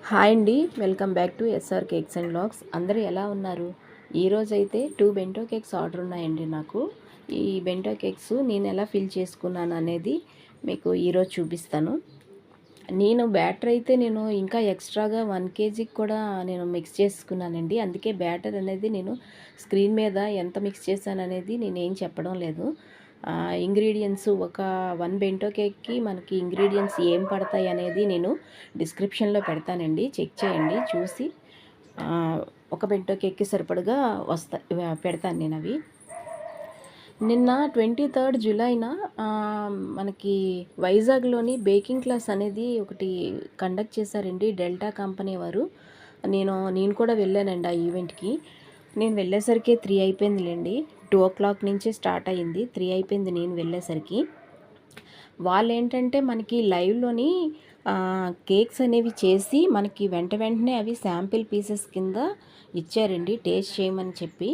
Hi అండి, welcome back to SR cakes and blogs. అందరూ ఎలా ఉన్నారు? ఈరోజైతే 2 బెంటో కేక్స్ ఆర్డర్ ఉన్నాయండి నాకు. ఈ బెంటో కేక్స్ నేను ఎలా ఫిల్ చేసుకున్నాను అనేది మీకు ఈరోజు చూపిస్తాను. నేను బ్యాటర్ అయితే ఇంకా ఎక్స్ట్రాగా 1 కేజీకి కూడా నేను మిక్స్ చేసుకున్నానండి. అందుకే బ్యాటర్ అనేది నేను స్క్రీన్ మీద ఎంత మిక్స్ చేశాను అనేది నేనేం చెప్పడం లేదు. ఇంగ్రీడియంట్స్ ఒక 1 బెంటో కేక్కి మనకి ఇంగ్రీడియంట్స్ ఏం పడతాయి అనేది నేను డిస్క్రిప్షన్లో పెడతానండి. చెక్ చేయండి, చూసి ఒక బెంటో కేక్కి సరిపడగా పెడతాను నేను అవి. నిన్న 23 జూలైన మనకి వైజాగ్లోని బేకింగ్ క్లాస్ అనేది ఒకటి కండక్ట్ చేశారండి, డెల్టా కంపెనీ వారు. నేను కూడా వెళ్ళానండి ఆ ఈవెంట్కి. నేను వెళ్ళేసరికి 3 అయిపోయిందిలేండి. 2 నుంచే స్టార్ట్ అయ్యింది, 3 అయిపోయింది నేను వెళ్ళేసరికి. వాళ్ళు ఏంటంటే మనకి లైవ్లోని కేక్స్ అనేవి చేసి మనకి వెంటనే అవి శాంపిల్ పీసెస్ కింద ఇచ్చారండి, టేస్ట్ చేయమని చెప్పి.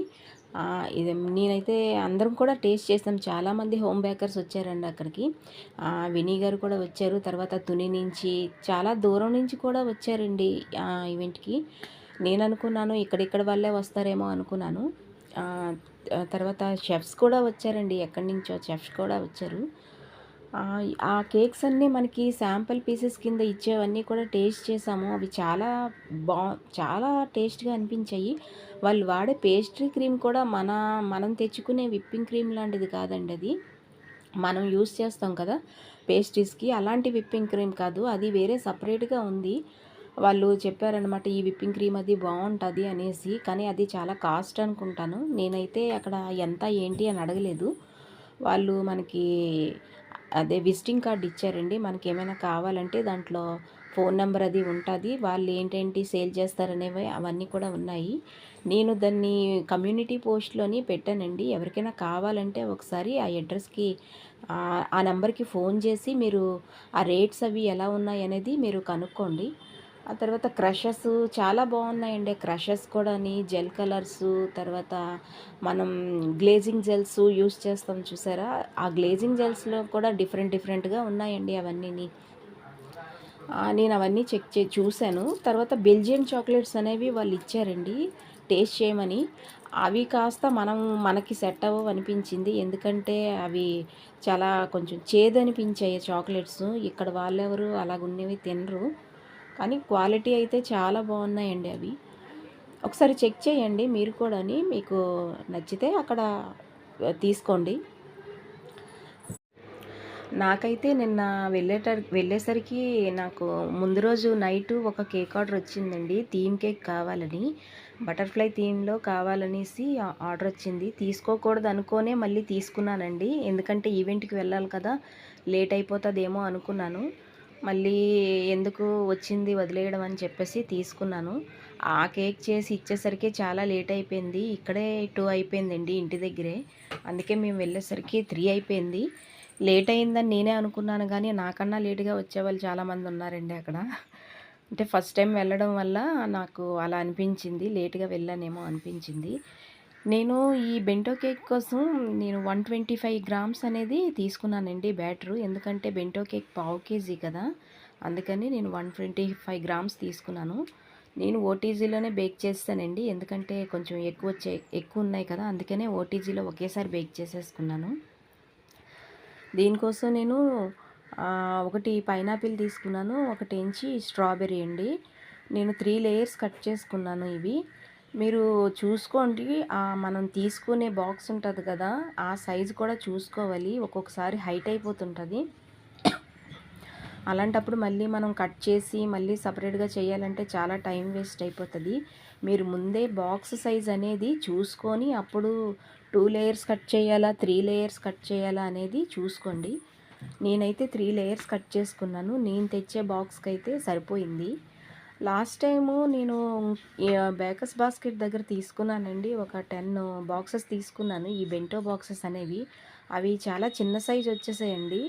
ఇది నేనైతే అందరం కూడా టేస్ట్ చేసాం. చాలామంది హోమ్ బేకర్స్ వచ్చారండి అక్కడికి. వినీ గారు కూడా వచ్చారు, తర్వాత తుని నుంచి చాలా దూరం నుంచి కూడా వచ్చారండి ఈవెంట్కి. నేను అనుకున్నాను ఇక్కడిక్కడ వాళ్ళే వస్తారేమో అనుకున్నాను. తర్వాత షెఫ్స్ కూడా వచ్చారండి, ఎక్కడి నుంచో షెఫ్స్ కూడా వచ్చారు. ఆ కేక్స్ అన్నీ మనకి శాంపుల్ పీసెస్ కింద ఇచ్చేవన్నీ కూడా టేస్ట్ చేసాము. అవి చాలా టేస్ట్గా అనిపించాయి. వాళ్ళు వాడే పేస్ట్రీ క్రీమ్ కూడా మనం తెచ్చుకునే విప్పింగ్ క్రీమ్ లాంటిది కాదండి అది. మనం యూస్ చేస్తాం కదా పేస్ట్రీస్కి, అలాంటి విప్పింగ్ క్రీమ్ కాదు, అది వేరే సపరేట్గా ఉంది. వాళ్ళు చెప్పారనమాట ఈ విప్పింగ్ క్రీమ్ అది బాగుంటుంది అనేసి. కానీ అది చాలా కాస్ట్ అనుకుంటాను. నేనైతే అక్కడ ఎంత ఏంటి అని అడగలేదు. వాళ్ళు మనకి అదే విజిటింగ్ కార్డ్ ఇచ్చారండి. మనకి ఏమైనా కావాలంటే దాంట్లో ఫోన్ నెంబర్ అది ఉంటుంది. వాళ్ళు ఏంటేంటి సేల్ చేస్తారనేవి అవన్నీ కూడా ఉన్నాయి. నేను దాన్ని కమ్యూనిటీ పోస్ట్లోని పెట్టానండి. ఎవరికైనా కావాలంటే ఒకసారి ఆ అడ్రస్కి ఆ నెంబర్కి ఫోన్ చేసి మీరు ఆ రేట్స్ అవి ఎలా ఉన్నాయి అనేది మీరు కనుక్కోండి. ఆ తర్వాత క్రషెస్ చాలా బాగున్నాయండి. క్రషెస్ కూడాని జెల్ కలర్స్, తర్వాత మనం గ్లేజింగ్ జెల్స్ యూస్ చేస్తాం చూసారా, ఆ గ్లేజింగ్ జెల్స్లో కూడా డిఫరెంట్గా ఉన్నాయండి అవన్నీ. నేను అవన్నీ చూశాను. తర్వాత బెల్జియన్ చాక్లెట్స్ అనేవి వాళ్ళు ఇచ్చారండి టేస్ట్ చేయమని. అవి కాస్త మనకి సెట్ అవ్వవు అనిపించింది. ఎందుకంటే అవి చాలా కొంచెం చేదు అనిపించాయి చాక్లెట్స్. ఇక్కడ వాళ్ళెవరు అలాగున్నవి తినరు. కానీ క్వాలిటీ అయితే చాలా బాగున్నాయండి అవి. ఒకసారి చెక్ చేయండి మీరు కూడాని, మీకు నచ్చితే అక్కడ తీసుకోండి. నాకైతే నిన్న వెళ్ళేసరికి నాకు ముందు రోజు నైటు ఒక కేక్ ఆర్డర్ వచ్చిందండి. థీమ్ కేక్ కావాలని, బటర్ఫ్లై థీమ్లో కావాలనేసి ఆర్డర్ వచ్చింది. తీసుకోకూడదు అనుకోనే మళ్ళీ తీసుకున్నానండి. ఎందుకంటే ఈవెంట్కి వెళ్ళాలి కదా, లేట్ అయిపోతుందేమో అనుకున్నాను. మళ్ళీ ఎందుకు వచ్చింది వదిలేయడం అని చెప్పేసి తీసుకున్నాను. ఆ కేక్ చేసి ఇచ్చేసరికి చాలా లేట్ అయిపోయింది. ఇక్కడే 2 అయిపోయిందండి ఇంటి దగ్గరే. అందుకే మేము వెళ్ళేసరికి 3 అయిపోయింది. లేట్ అయిందని నేనే అనుకున్నాను, కానీ నాకన్నా లేటుగా వచ్చేవాళ్ళు చాలామంది ఉన్నారండి అక్కడ. అంటే ఫస్ట్ టైం వెళ్ళడం వల్ల నాకు అలా అనిపించింది, లేటుగా వెళ్ళానేమో అనిపించింది. నేను ఈ బెంటో కేక్ కోసం 125 గ్రామ్స్ అనేది తీసుకున్నానండి బ్యాటరు. ఎందుకంటే బెంటో కేక్ 1/2 కేజీ కదా, అందుకని నేను 125 గ్రామ్స్ తీసుకున్నాను. నేను ఓటీజీలోనే బేక్ చేస్తానండి, ఎందుకంటే కొంచెం ఎక్కువ ఉన్నాయి కదా, అందుకనే ఓటీజీలో ఒకేసారి బేక్ చేసేసుకున్నాను. దీనికోసం నేను ఒకటి పైనాపిల్ తీసుకున్నాను, ఒకటి స్ట్రాబెర్రీ అండి. నేను 3 లేయర్స్ కట్ చేసుకున్నాను ఇవి. మీరు చూసుకోండి, మనం తీసుకునే బాక్స్ ఉంటుంది కదా, ఆ సైజు కూడా చూసుకోవాలి. ఒక్కొక్కసారి హైట్ అయిపోతుంటుంది. అలాంటప్పుడు మళ్ళీ మనం కట్ చేసి మళ్ళీ సపరేట్గా చేయాలంటే చాలా టైం వేస్ట్ అయిపోతుంది. మీరు ముందే బాక్స్ సైజ్ అనేది చూసుకొని అప్పుడు 2 లేయర్స్ కట్ చేయాలా, 3 లేయర్స్ కట్ చేయాలా అనేది చూసుకోండి. నేనైతే 3 లేయర్స్ కట్ చేసుకున్నాను. నేను తెచ్చే బాక్స్కి అయితే సరిపోయింది. లాస్ట్ టైము నేను బేకర్స్ బాస్కెట్ దగ్గర తీసుకున్నానండి, ఒక 10 బాక్సెస్ తీసుకున్నాను ఈ బెంటో బాక్సెస్ అనేవి. అవి చాలా చిన్న సైజు వచ్చేసాయండి.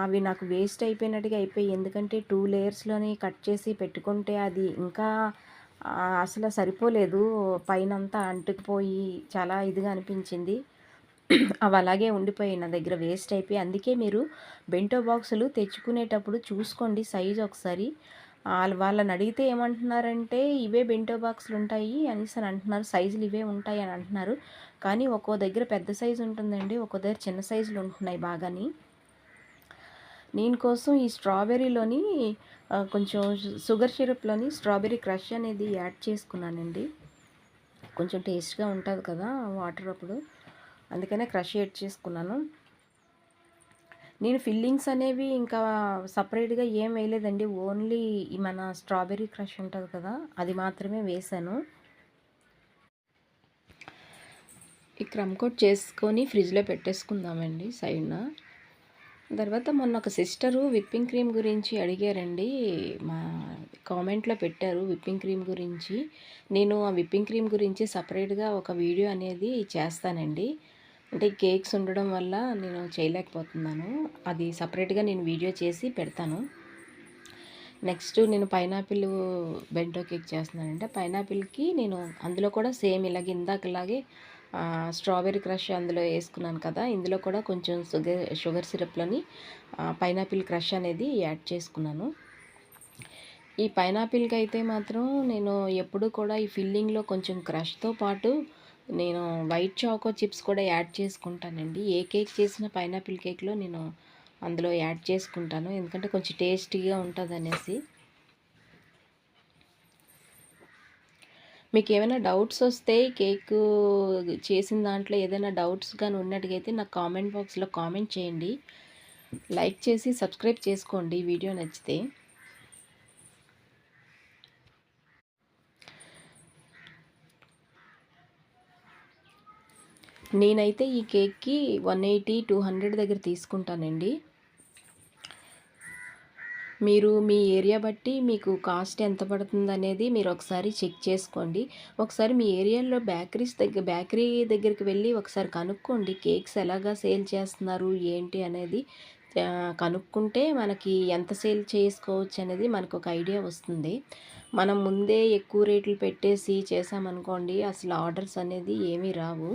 అవి నాకు వేస్ట్ అయిపోయినట్టుగా అయిపోయాయి. ఎందుకంటే 2 లేయర్స్లోని కట్ చేసి పెట్టుకుంటే అది ఇంకా అసలు సరిపోలేదు. పైనంతా అంటుకుపోయి చాలా ఇదిగా అనిపించింది. అవి అలాగే ఉండిపోయాయి నా దగ్గర, వేస్ట్ అయిపోయి. అందుకే మీరు బెంటో బాక్సులు తెచ్చుకునేటప్పుడు చూసుకోండి సైజు ఒకసారి. వాళ్ళని అడిగితే ఏమంటున్నారంటే ఇవే బెంటో బాక్సులు ఉంటాయి అనేసి అని అంటున్నారు, సైజులు ఇవే ఉంటాయి అని అంటున్నారు. కానీ ఒక్కో దగ్గర పెద్ద సైజు ఉంటుందండి, ఒక్కో దగ్గర చిన్న సైజులు ఉంటున్నాయి బాగాని. నేను కోసం ఈ స్ట్రాబెర్రీలోని కొంచెం షుగర్ సిరప్లోని స్ట్రాబెర్రీ క్రష్ అనేది యాడ్ చేసుకున్నానండి. కొంచెం టేస్ట్గా ఉంటుంది కదా వాటర్ అప్పుడు, అందుకనే క్రష్ యాడ్ చేసుకున్నాను. నేను ఫిల్లింగ్స్ అనేవి ఇంకా సపరేట్గా ఏం వేయలేదండి, ఓన్లీ మన స్ట్రాబెర్రీ క్రష్ ఉంటుంది కదా అది మాత్రమే వేసాను. ఈ క్రమ్ కోట్ చేసుకొని ఫ్రిడ్జ్లో పెట్టేసుకుందామండి సైడ్న. తర్వాత మొన్న ఒక సిస్టరు విప్పింగ్ క్రీమ్ గురించి అడిగారండి, మా కామెంట్లో పెట్టారు విప్పింగ్ క్రీమ్ గురించి. నేను ఆ విప్పింగ్ క్రీమ్ గురించి సపరేట్గా ఒక వీడియో అనేది చేస్తానండి. అంటే కేక్స్ ఉండడం వల్ల నేను చేయలేకపోతున్నాను, అది సపరేట్గా నేను వీడియో చేసి పెడతాను. నెక్స్ట్ నేను పైనాపిల్ బెంటో కేక్ చేస్తున్నానంటే పైనాపిల్కి నేను అందులో కూడా సేమ్ ఇలాగే ఇందాకలాగే స్ట్రాబెర్రీ క్రష్ అందులో వేసుకున్నాను కదా, ఇందులో కూడా కొంచెం షుగర్ సిరప్లోని పైనాపిల్ క్రష్ అనేది యాడ్ చేసుకున్నాను. ఈ పైనాపిల్కి అయితే మాత్రం నేను ఎప్పుడు కూడా ఈ ఫిల్లింగ్లో కొంచెం క్రష్తో పాటు నేను వైట్ చాకో చిప్స్ కూడా యాడ్ చేసుకుంటానండి. ఏ కేక్ చేసిన పైనాపిల్ కేక్లో నేను అందులో యాడ్ చేసుకుంటాను, ఎందుకంటే కొంచెం టేస్టీగా ఉంటుంది అనేసి. మీకు ఏమైనా డౌట్స్ వస్తే కేక్ చేసిన దాంట్లో ఏదైనా డౌట్స్ కానీ ఉన్నట్టుగైతే నాకు కామెంట్ బాక్స్లో కామెంట్ చేయండి. లైక్ చేసి సబ్స్క్రైబ్ చేసుకోండి వీడియో నచ్చితే. నేనైతే ఈ కేక్కి 180-200 దగ్గర తీసుకుంటానండి. మీరు మీ ఏరియా బట్టి మీకు కాస్ట్ ఎంత పడుతుంది అనేది మీరు ఒకసారి చెక్ చేసుకోండి. ఒకసారి మీ ఏరియాలో బేకరీ దగ్గరికి వెళ్ళి ఒకసారి కనుక్కోండి, కేక్స్ ఎలాగా సేల్ చేస్తున్నారు ఏంటి అనేది కనుక్కుంటే మనకి ఎంత సేల్ చేసుకోవచ్చు అనేది మనకు ఒక ఐడియా వస్తుంది. మనం ముందే ఎక్కువ రేట్లు పెట్టేసి చేసామనుకోండి అసలు ఆర్డర్స్ అనేది ఏమీ రావు.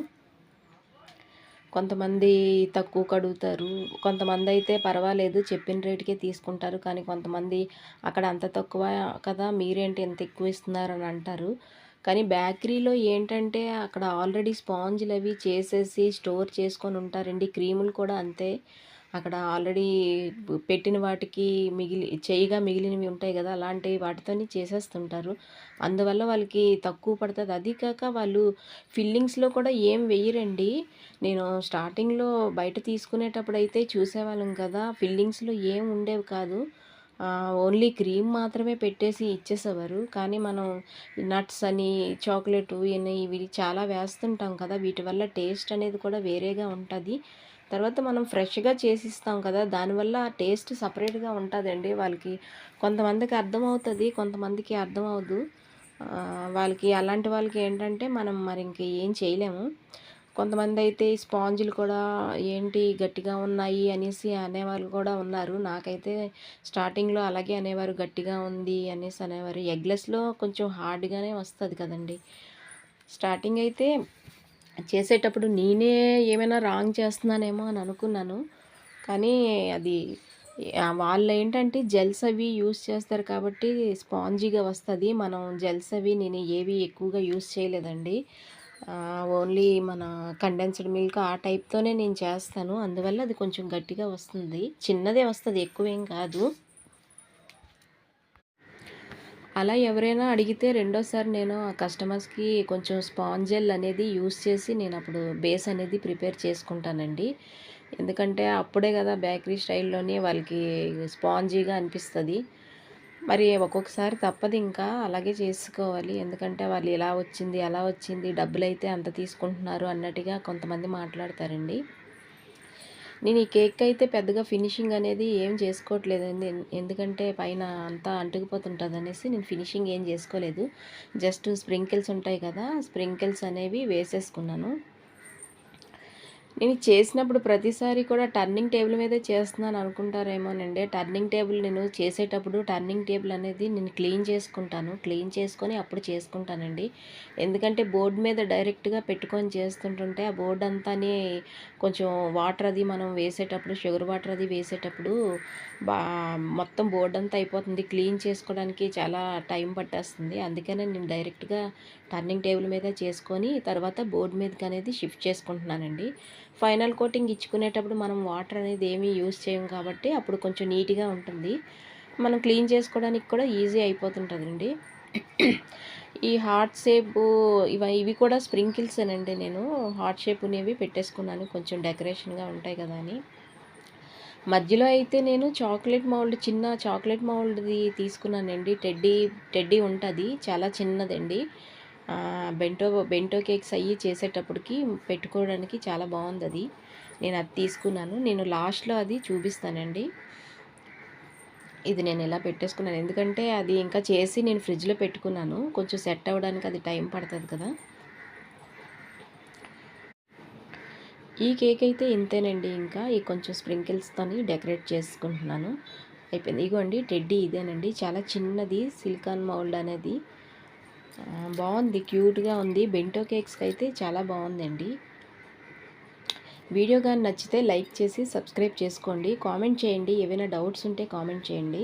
కొంతమంది తక్కువకు అడుగుతారు, కొంతమంది అయితే పర్వాలేదు చెప్పిన రేటుకే తీసుకుంటారు. కానీ కొంతమంది అక్కడ అంత తక్కువ కదా మీరేంటి ఎంత ఎక్కువ ఇస్తున్నారు అని అంటారు. కానీ బేకరీలో ఏంటంటే అక్కడ ఆల్రెడీ స్పాంజ్లు అవి చేసేసి స్టోర్ చేసుకొని ఉంటారండి. క్రీములు కూడా అంతే, అక్కడ ఆల్రెడీ పెట్టిన వాటికి మిగిలినవి ఉంటాయి కదా, అలాంటి వాటితోని చేసేస్తుంటారు. అందువల్ల వాళ్ళకి తక్కువ పడుతుంది. అది కాక వాళ్ళు ఫిల్లింగ్స్లో కూడా ఏం వెయ్యరండి. నేను స్టార్టింగ్లో బయట తీసుకునేటప్పుడు అయితే చూసేవాళ్ళం కదా, ఫిల్లింగ్స్లో ఏం ఉండేవి కాదు, ఓన్లీ క్రీమ్ మాత్రమే పెట్టేసి ఇచ్చేసేవారు. కానీ మనం నట్స్ అని చాక్లెట్ ఇవి చాలా వేస్తుంటాం కదా, వీటి వల్ల టేస్ట్ అనేది కూడా వేరేగా ఉంటుంది. తర్వాత మనం ఫ్రెష్గా చేసిస్తాం కదా, దానివల్ల టేస్ట్ సపరేట్గా ఉంటుందండి. వాళ్ళకి కొంతమందికి అర్థమవుతుంది, కొంతమందికి అర్థం అవ్వదు. వాళ్ళకి అలాంటి వాళ్ళకి ఏంటంటే మనం మరి ఇంక ఏం చేయలేము. కొంతమంది అయితే స్పాంజులు కూడా ఏంటి గట్టిగా ఉన్నాయి అనేసి అనేవాళ్ళు కూడా ఉన్నారు. నాకైతే స్టార్టింగ్లో అలాగే అనేవారు, గట్టిగా ఉంది అనేసి అనేవారు. ఎగ్లెస్లో కొంచెం హార్డ్గానే వస్తుంది కదండి. స్టార్టింగ్ అయితే చేసేటప్పుడు నేనే ఏమైనా రాంగ్ చేస్తున్నానేమో అని అనుకున్నాను. కానీ అది వాళ్ళు ఏంటంటే జెల్స్ అవి యూస్ చేస్తారు కాబట్టి స్పాంజీగా వస్తుంది. మనం జెల్స్ అవి నేను ఏవి ఎక్కువగా యూస్ చేయలేదండి. ఓన్లీ మన కండెన్స్డ్ మిల్క్ ఆ టైప్తోనే నేను చేస్తాను, అందువల్ల అది కొంచెం గట్టిగా వస్తుంది. చిన్నదే వస్తుంది, ఎక్కువేం కాదు. అలా ఎవరైనా అడిగితే రెండోసారి నేను ఆ కస్టమర్స్కి కొంచెం స్పాంజెల్ అనేది యూస్ చేసి నేను అప్పుడు బేస్ అనేది ప్రిపేర్ చేసుకుంటానండి. ఎందుకంటే అప్పుడే కదా బేకరీ స్టైల్లోనే వాళ్ళకి స్పాంజీగా అనిపిస్తుంది. మరి ఒక్కొక్కసారి తప్పదు, ఇంకా అలాగే చేసుకోవాలి. ఎందుకంటే వాళ్ళు ఇలా వచ్చింది అలా వచ్చింది, డబ్బులైతే అంత తీసుకుంటున్నారు అన్నట్టుగా కొంతమంది మాట్లాడతారండి. నేను ఈ కేక్ అయితే పెద్దగా ఫినిషింగ్ అనేది ఏం చేసుకోవట్లేదండి, ఎందుకంటే పైన అంతా అంటుకుపోతుంటుంది అనేసి నేను ఫినిషింగ్ ఏం చేసుకోలేదు. జస్ట్ స్ప్రింకిల్స్ ఉంటాయి కదా, స్ప్రింకిల్స్ అనేవి వేసేసుకున్నాను. నేను చేసినప్పుడు ప్రతిసారి కూడా టర్నింగ్ టేబుల్ మీదే చేస్తున్నాను అనుకుంటారేమోనండి. టర్నింగ్ టేబుల్ నేను చేసేటప్పుడు టర్నింగ్ టేబుల్ అనేది నేను క్లీన్ చేసుకుంటాను. క్లీన్ చేసుకొని అప్పుడు చేసుకుంటానండి. ఎందుకంటే బోర్డు మీద డైరెక్ట్‌గా పెట్టుకొని చేస్తుంటుంటే ఆ బోర్డ్ అంతాని కొంచెం వాటర్ అది మనం వేసేటప్పుడు షుగర్ వాటర్ అది వేసేటప్పుడు బా మొత్తం బోర్డ్ అంతా అయిపోతుంది. క్లీన్ చేసుకోవడానికి చాలా టైం పట్టేస్తుంది. అందుకనే నేను డైరెక్ట్‌గా టర్నింగ్ టేబుల్ మీద చేసుకొని తర్వాత బోర్డు మీదకనేది షిఫ్ట్ చేసుకుంటున్నానండి. ఫైనల్ కోటింగ్ ఇచ్చుకునేటప్పుడు మనం వాటర్ అనేది ఏమీ యూజ్ చేయం కాబట్టి అప్పుడు కొంచెం నీట్‌గా ఉంటుంది. మనం క్లీన్ చేసుకోవడానికి కూడా ఈజీ అయిపోతుంటదండి. ఈ హార్ట్ షేపు ఇవి కూడా స్ప్రింకిల్సేనండి. నేను హార్ట్ షేప్ ఉన్నవి పెట్టేసుకున్నాను కొంచెం డెకరేషన్‌గా ఉంటాయి కదా అని. మధ్యలో అయితే నేను చిన్న చాక్లెట్ మౌల్డ్‌ది తీసుకున్నానండి. టెడ్డీ ఉంటది. చాలా చిన్నదండి. బెంటో కేక్స్ అయ్యి చేసేటప్పటికి పెట్టుకోవడానికి చాలా బాగుందది. నేను అది తీసుకున్నాను. నేను లాస్ట్‌లో అది చూపిస్తానండి. ఇది నేను ఇలా పెట్టేసుకున్నాను. ఎందుకంటే అది ఇంకా చేసి నేను ఫ్రిడ్జ్‌లో పెట్టుకున్నాను. కొంచెం సెట్ అవ్వడానికి అది టైం పడతది కదా! ఈ కేక్ అయితే ఇంతేనండి. ఇంకా ఈ కొంచెం స్ప్రింకిల్స్తోని డెకరేట్ చేసుకుంటున్నాను. అయిపోయింది. ఇగోండి టెడ్డీ ఇదేనండి. చాలా చిన్నది సిలికాన్ మౌల్డ్ అనేది. బాగుంది, క్యూట్‌గా ఉంది. బెంటో కేక్స్‌కి అయితే చాలా బాగుందండి. వీడియో గాని నచ్చితే లైక్ చేసి సబ్స్క్రైబ్ చేసుకోండి. కామెంట్ చేయండి. ఏవైనా డౌట్స్ ఉంటే కామెంట్ చేయండి.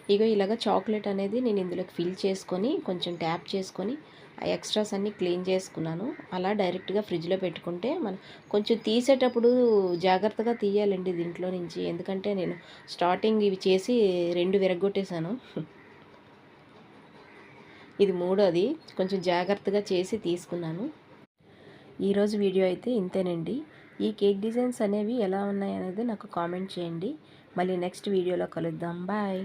ఇగో ఇలాగ చాక్లెట్ అనేది నేను ఇందులోకి ఫిల్ చేసుకొని కొంచెం ట్యాప్ చేసుకొని ఆ ఎక్స్ట్రాస్ అన్నీ క్లీన్ చేసుకున్నాను. అలా డైరెక్ట్‌గా ఫ్రిడ్జ్‌లో పెట్టుకుంటే మనం కొంచెం తీసేటప్పుడు జాగ్రత్తగా తీయాలండి దీంట్లో నుంచి. ఎందుకంటే నేను స్టార్టింగ్ ఇవి చేసి 2 విరగ్గొట్టేసాను. ఇది మూడోది. కొంచెం జాగ్రత్తగా చేసి తీసుకున్నాను. ఈరోజు వీడియో అయితే ఇంతేనండి. ఈ కేక్ డిజైన్స్ అనేవి ఎలా ఉన్నాయనేది నాకు కామెంట్ చేయండి. మళ్ళీ నెక్స్ట్ వీడియోలో కలుద్దాం. బాయ్.